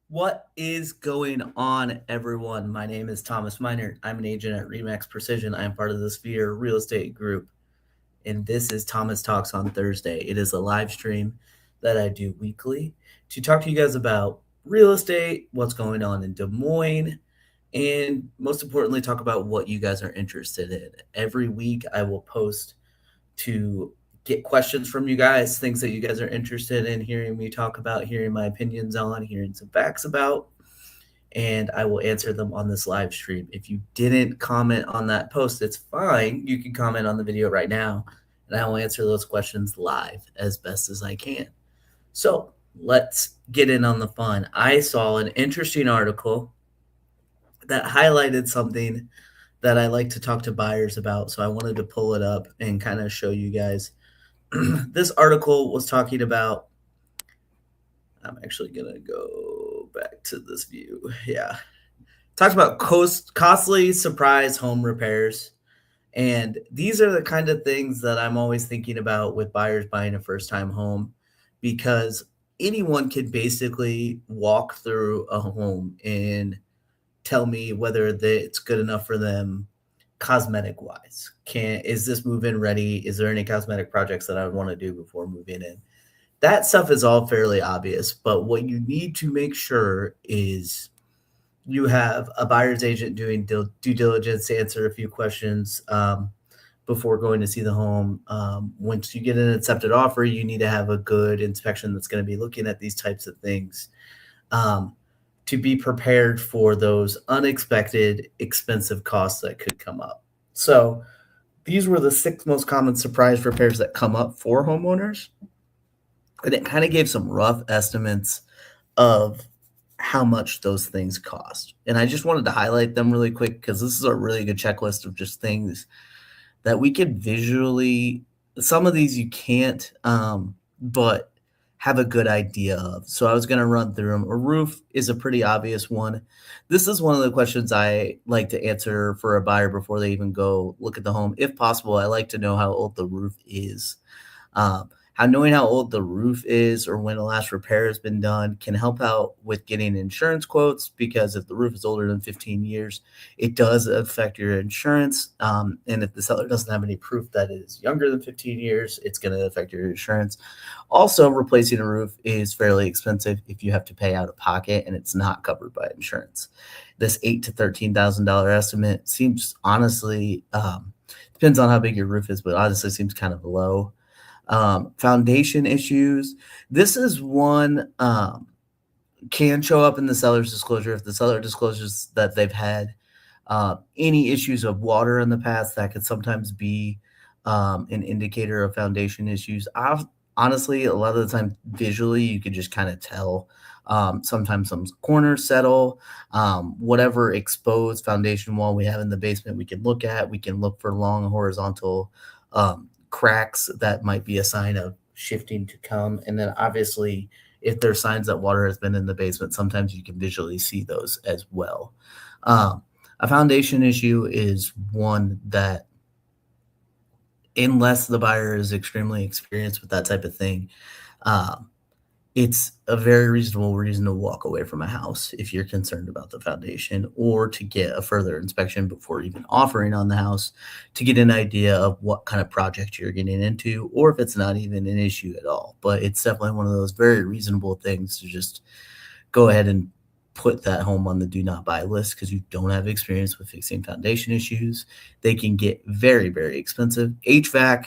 What is going on, everyone? My name is Thomas Miner. I'm an agent at Remax Precision. I am part of the Sphere Real Estate Group, and this is Thomas Talks on Thursday. It is a live stream that I do weekly to talk to you guys about real estate, what's going on in Des Moines, and most importantly, talk about what you guys are interested in. Every week, I will post to get questions from you guys, things that you guys are interested in hearing me talk about, hearing my opinions on, hearing some facts about, and I will answer them on this live stream. If you didn't comment on that post, it's fine. You can comment on the video right now, and I will answer those questions live as best as I can. So let's get in on the fun. I saw an interesting article that highlighted something that I like to talk to buyers about. So I wanted to pull it up and kind of show you guys. This article was talking about, I'm actually going to go back to this view. Yeah. Talks about costly surprise home repairs. And these are the kind of things that I'm always thinking about with buyers buying a first time home, because anyone can basically walk through a home and tell me whether it's good enough for them cosmetic wise. Is this move in ready? Is there any cosmetic projects that I would want to do before moving in? That stuff is all fairly obvious, but what you need to make sure is you have a buyer's agent doing due diligence to answer a few questions before going to see the home. Once you get an accepted offer, you need to have a good inspection that's going to be looking at these types of things, um, to be prepared for those unexpected expensive costs that could come up. So these were the 6 most common surprise repairs that come up for homeowners. And it kind of gave some rough estimates of how much those things cost. And I just wanted to highlight them really quick because this is a really good checklist of just things that we could visually, some of these you can't, but have a good idea of. So I was going to run through them. A roof is a pretty obvious one. This is one of the questions I like to answer for a buyer before they even go look at the home. If possible, I like to know how old the roof is. How knowing how old the roof is or when the last repair has been done can help out with getting insurance quotes, because if the roof is older than 15 years, it does affect your insurance. And if the seller doesn't have any proof that it is younger than 15 years, it's going to affect your insurance. Also, replacing a roof is fairly expensive if you have to pay out of pocket and it's not covered by insurance. This $8,000 to $13,000 estimate seems honestly, depends on how big your roof is, but honestly seems kind of low. Foundation issues. This is one, can show up in the seller's disclosure. If the seller discloses that they've had any issues of water in the past, that could sometimes be an indicator of foundation issues. Honestly, a lot of the time visually, you could just kind of tell. Sometimes some corners settle, whatever exposed foundation wall we have in the basement, we can look at. We can look for long horizontal cracks that might be a sign of shifting to come. And then obviously, if there's signs that water has been in the basement, sometimes you can visually see those as well. A foundation issue is one that, unless the buyer is extremely experienced with that type of thing, it's a very reasonable reason to walk away from a house if you're concerned about the foundation, or to get a further inspection before even offering on the house to get an idea of what kind of project you're getting into, or if it's not even an issue at all. But it's definitely one of those very reasonable things to just go ahead and put that home on the do not buy list, because you don't have experience with fixing foundation issues. They can get very, very expensive. HVAC,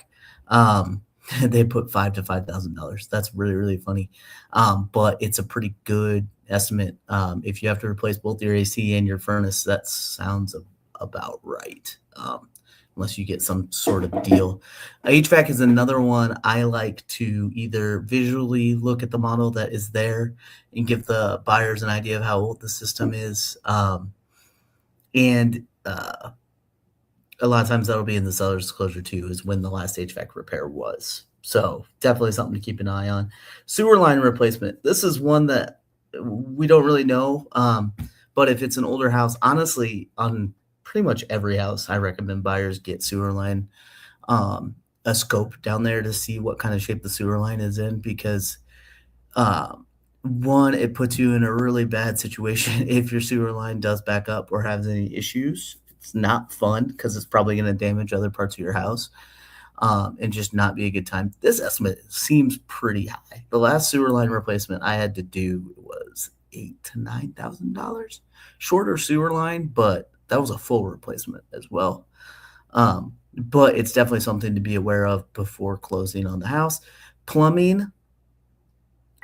they put $5,000 to $5,000. That's really, really funny. But it's a pretty good estimate. If you have to replace both your AC and your furnace, that sounds about right. Unless you get some sort of deal. HVAC is another one I like to either visually look at the model that is there and give the buyers an idea of how old the system is. And a lot of times that'll be in the seller's disclosure too, is when the last HVAC repair was. So definitely something to keep an eye on. Sewer line replacement. This is one that we don't really know. But if it's an older house, honestly, on pretty much every house, I recommend buyers get sewer line, a scope down there to see what kind of shape the sewer line is in, because one, it puts you in a really bad situation if your sewer line does back up or has any issues. It's not fun because it's probably going to damage other parts of your house, and just not be a good time. This estimate seems pretty high. The last sewer line replacement I had to do was $8,000 to $9,000. Shorter sewer line, but that was a full replacement as well. But it's definitely something to be aware of before closing on the house. Plumbing,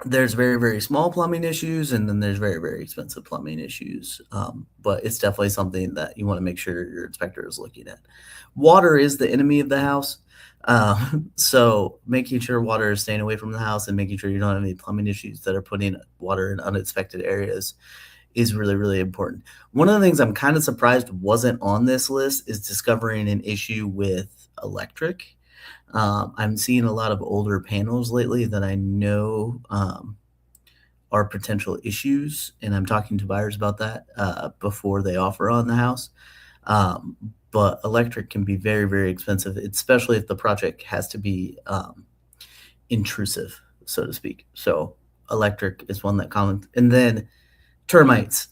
there's very, very small plumbing issues, and then there's very, very expensive plumbing issues. But it's definitely something that you want to make sure your inspector is looking at. Water is the enemy of the house. So making sure water is staying away from the house and making sure you don't have any plumbing issues that are putting water in unexpected areas is really, really important. One of the things I'm kind of surprised wasn't on this list is discovering an issue with electric. I'm seeing a lot of older panels lately that I know are potential issues, and I'm talking to buyers about that before they offer on the house. But electric can be very, very expensive, especially if the project has to be intrusive, so to speak. So electric is one that common. And then termites.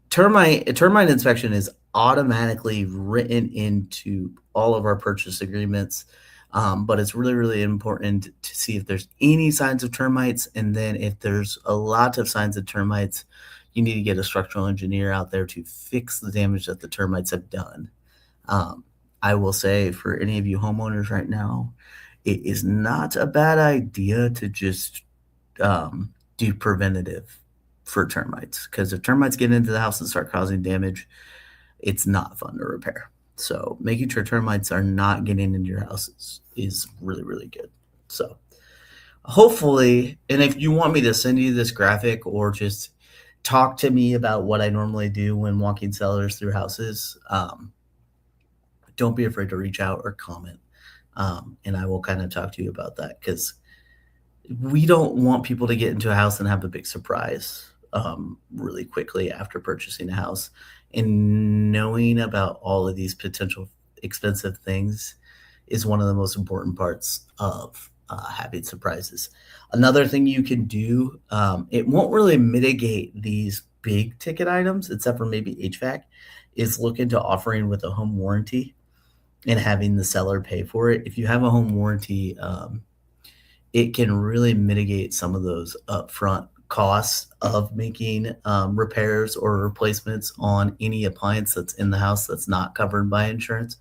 Termite inspection is automatically written into all of our purchase agreements. But it's really, really important to see if there's any signs of termites. And then if there's a lot of signs of termites, you need to get a structural engineer out there to fix the damage that the termites have done. I will say for any of you homeowners right now, it is not a bad idea to just do preventative for termites, because if termites get into the house and start causing damage, it's not fun to repair. So making sure termites are not getting into your house is really, really good. So hopefully, and if you want me to send you this graphic or just talk to me about what I normally do when walking sellers through houses, don't be afraid to reach out or comment. And I will kind of talk to you about that, because we don't want people to get into a house and have a big surprise really quickly after purchasing a house. And knowing about all of these potential expensive things is one of the most important parts of having surprises. Another thing you can do, it won't really mitigate these big ticket items, except for maybe HVAC, is look into offering with a home warranty and having the seller pay for it. If you have a home warranty, it can really mitigate some of those upfront costs of making repairs or replacements on any appliance that's in the house that's not covered by insurance.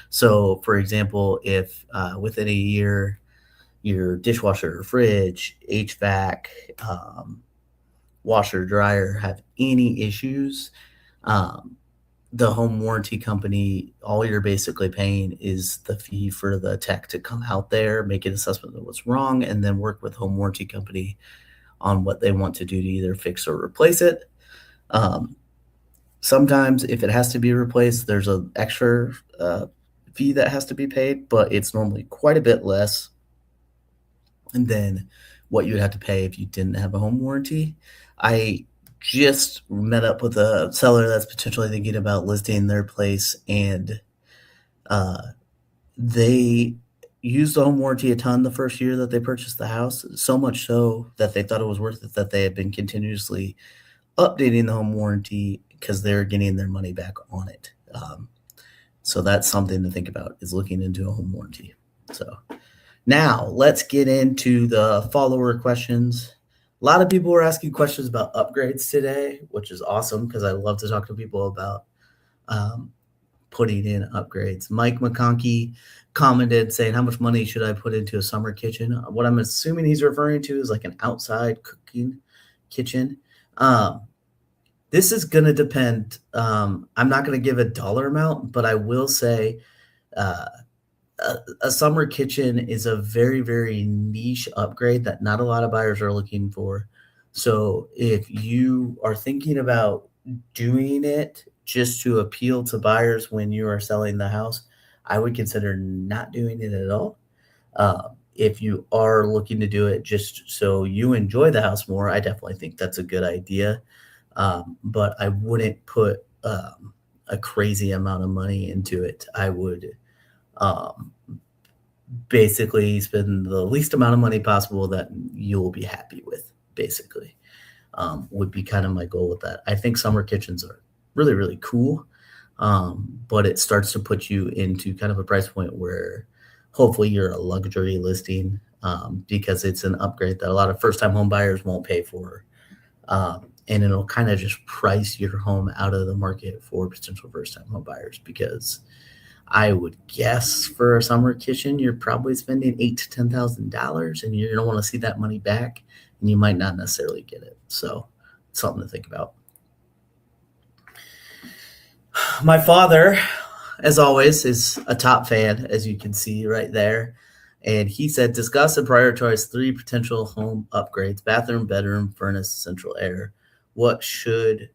So, for example, if within a year your dishwasher, fridge, HVAC, washer, dryer have any issues, the home warranty company, all you're basically paying is the fee for the tech to come out there, make an assessment of what's wrong, and then work with home warranty company on what they want to do to either fix or replace it. Sometimes if it has to be replaced, there's an extra fee that has to be paid, but it's normally quite a bit less than what you would have to pay if you didn't have a home warranty. I just met up with a seller that's potentially thinking about listing their place, and they used the home warranty a ton the first year that they purchased the house, so much so that they thought it was worth it, that they had been continuously updating the home warranty because they're getting their money back on it. So that's something to think about, is looking into a home warranty. So now let's get into the follower questions. A lot of people were asking questions about upgrades today, which is awesome because I love to talk to people about putting in upgrades. Mike McConkey commented saying, how much money should I put into a summer kitchen? What I'm assuming he's referring to is like an outside cooking kitchen. This is going to depend. I'm not going to give a dollar amount, but I will say a summer kitchen is a very, very niche upgrade that not a lot of buyers are looking for. So if you are thinking about doing it just to appeal to buyers when you are selling the house, I would consider not doing it at all. If you are looking to do it just so you enjoy the house more, I definitely think that's a good idea. But I wouldn't put a crazy amount of money into it. I would basically spend the least amount of money possible that you'll be happy with, basically. would be kind of my goal with that. I think summer kitchens are really, really cool, but it starts to put you into kind of a price point where hopefully you're a luxury listing, because it's an upgrade that a lot of first time home buyers won't pay for. And it'll kind of just price your home out of the market for potential first time home buyers, because I would guess for a summer kitchen, you're probably spending $8,000 to $10,000, and you're gonna want to see that money back, and you might not necessarily get it. So, something to think about. My father, as always, is a top fan, as you can see right there. And he said, discuss and prioritize 3 potential home upgrades: bathroom, bedroom, furnace, central air. What should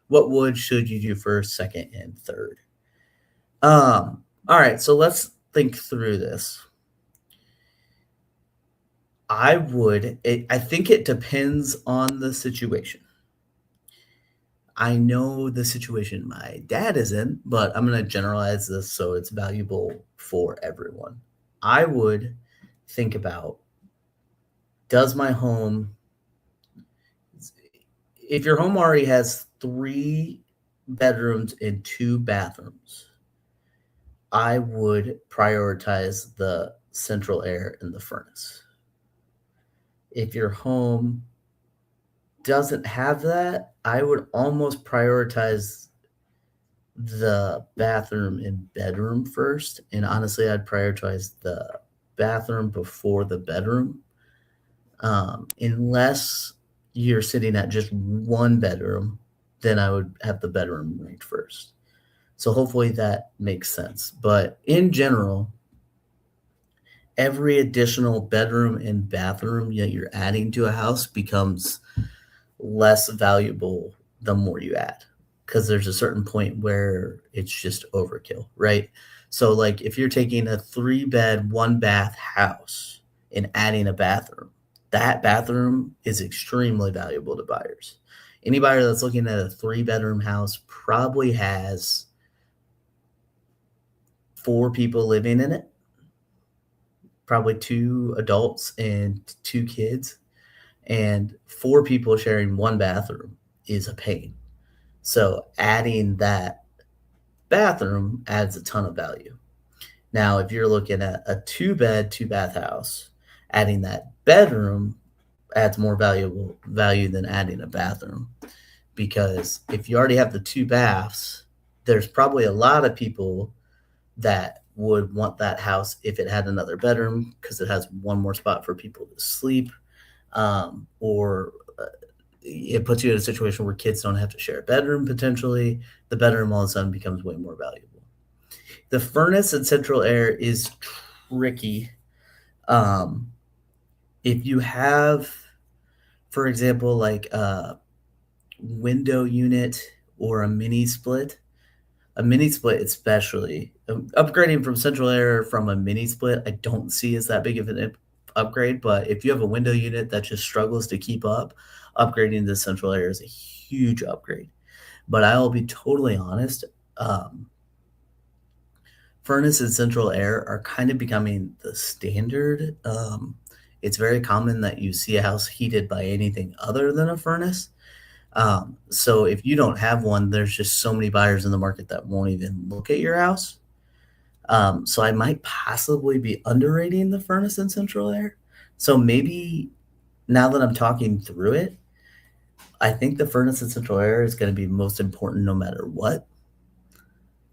you do first, second, and third? All right, so let's think through this. I think it depends on the situation. I know the situation my dad is in, but I'm going to generalize this so it's valuable for everyone. I would think about, does my home, if your home already has 3 bedrooms and 2 bathrooms, I would prioritize the central air and the furnace. If your home doesn't have that, I would almost prioritize the bathroom and bedroom first. And honestly, I'd prioritize the bathroom before the bedroom. Unless you're sitting at just 1 bedroom, then I would have the bedroom ranked first. So hopefully that makes sense. But in general, every additional bedroom and bathroom that you're adding to a house becomes less valuable the more you add, because there's a certain point where it's just overkill, right? So like if you're taking a 3-bed, 1-bath house and adding a bathroom, that bathroom is extremely valuable to buyers. Any buyer that's looking at a 3-bedroom house probably has 4 people living in it, probably 2 adults and 2 kids, and 4 people sharing 1 bathroom is a pain. So adding that bathroom adds a ton of value. Now, if you're looking at a 2-bed, 2-bath house, adding that bedroom adds more value than adding a bathroom, because if you already have the 2 baths, there's probably a lot of people that would want that house if it had another bedroom, because it has 1 more spot for people to sleep, or it puts you in a situation where kids don't have to share a bedroom potentially. The bedroom all of a sudden becomes way more valuable. The furnace and central air is tricky. If you have, for example, like a window unit or a mini split especially, upgrading from central air from a mini split, I don't see as that big of an upgrade. But if you have a window unit that just struggles to keep up, upgrading to central air is a huge upgrade. But I will be totally honest, furnace and central air are kind of becoming the standard. It's very common that you see a house heated by anything other than a furnace. So if you don't have one, there's just so many buyers in the market that won't even look at your house. So I might possibly be underrating the furnace and central air. So maybe now that I'm talking through it, I think the furnace and central air is going to be most important no matter what.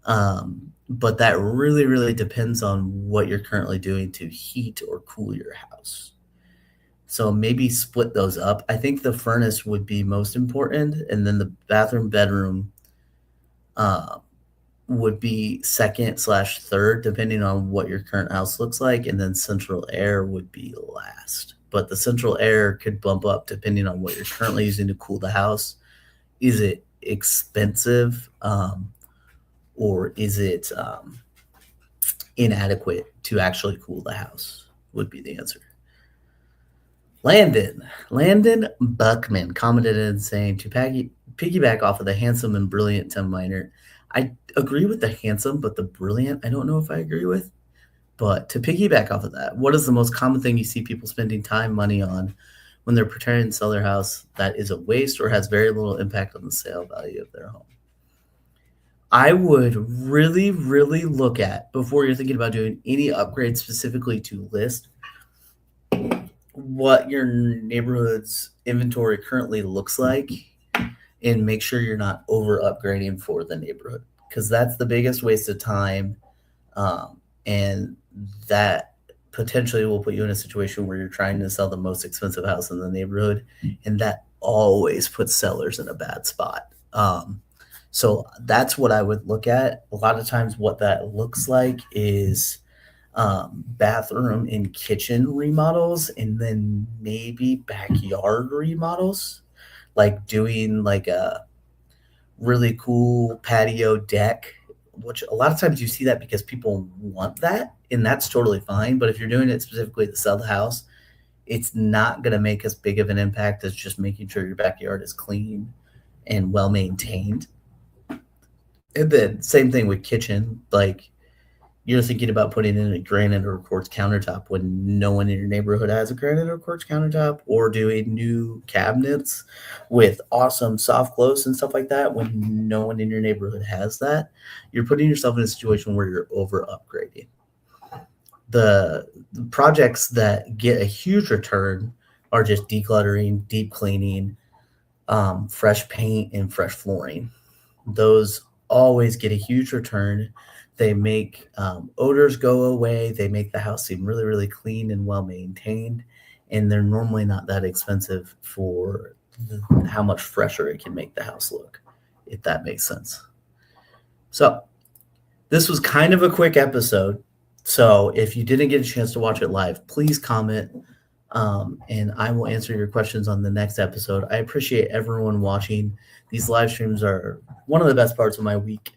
But that really, really depends on what you're currently doing to heat or cool your house. So maybe split those up. I think the furnace would be most important, and then the bathroom, bedroom would be second/third, depending on what your current house looks like, and then central air would be last. But the central air could bump up depending on what you're currently using to cool the house. Is it expensive, or is it inadequate to actually cool the house? Would be the answer. Landon Buckman commented in saying, to piggyback off of the handsome and brilliant Tim Miner, I agree with the handsome, but the brilliant, I don't know if I agree with. But to piggyback off of that, what is the most common thing you see people spending time, money on when they're preparing to sell their house that is a waste or has very little impact on the sale value of their home. I would really, really look at, before you're thinking about doing any upgrades specifically to list, what your neighborhood's inventory currently looks like and make sure you're not over upgrading for the neighborhood, because that's the biggest waste of time. And that potentially will put you in a situation where you're trying to sell the most expensive house in the neighborhood, and that always puts sellers in a bad spot. So that's what I would look at. A lot of times, what that looks like is bathroom and kitchen remodels, and then maybe backyard remodels, like doing like a really cool patio deck, which a lot of times you see that because people want that, and that's totally fine. But if you're doing it specifically to sell the house, it's not going to make as big of an impact as just making sure your backyard is clean and well maintained. And then same thing with kitchen, like you're thinking about putting in a granite or quartz countertop when no one in your neighborhood has a granite or quartz countertop, or doing new cabinets with awesome soft close and stuff like that when no one in your neighborhood has that. You're putting yourself in a situation where you're over upgrading. The projects that get a huge return are just decluttering, deep cleaning, fresh paint, and fresh flooring. Those always get a huge return. They make odors go away. They make the house seem really, really clean and well maintained. And they're normally not that expensive for how much fresher it can make the house look, if that makes sense. So this was kind of a quick episode. So if you didn't get a chance to watch it live, please comment, and I will answer your questions on the next episode. I appreciate everyone watching. These live streams are one of the best parts of my week.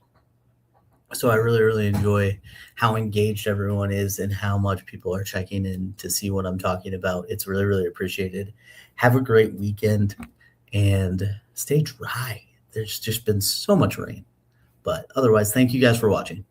So I really, really enjoy how engaged everyone is and how much people are checking in to see what I'm talking about. It's really, really appreciated. Have a great weekend and stay dry. There's just been so much rain. But otherwise, thank you guys for watching.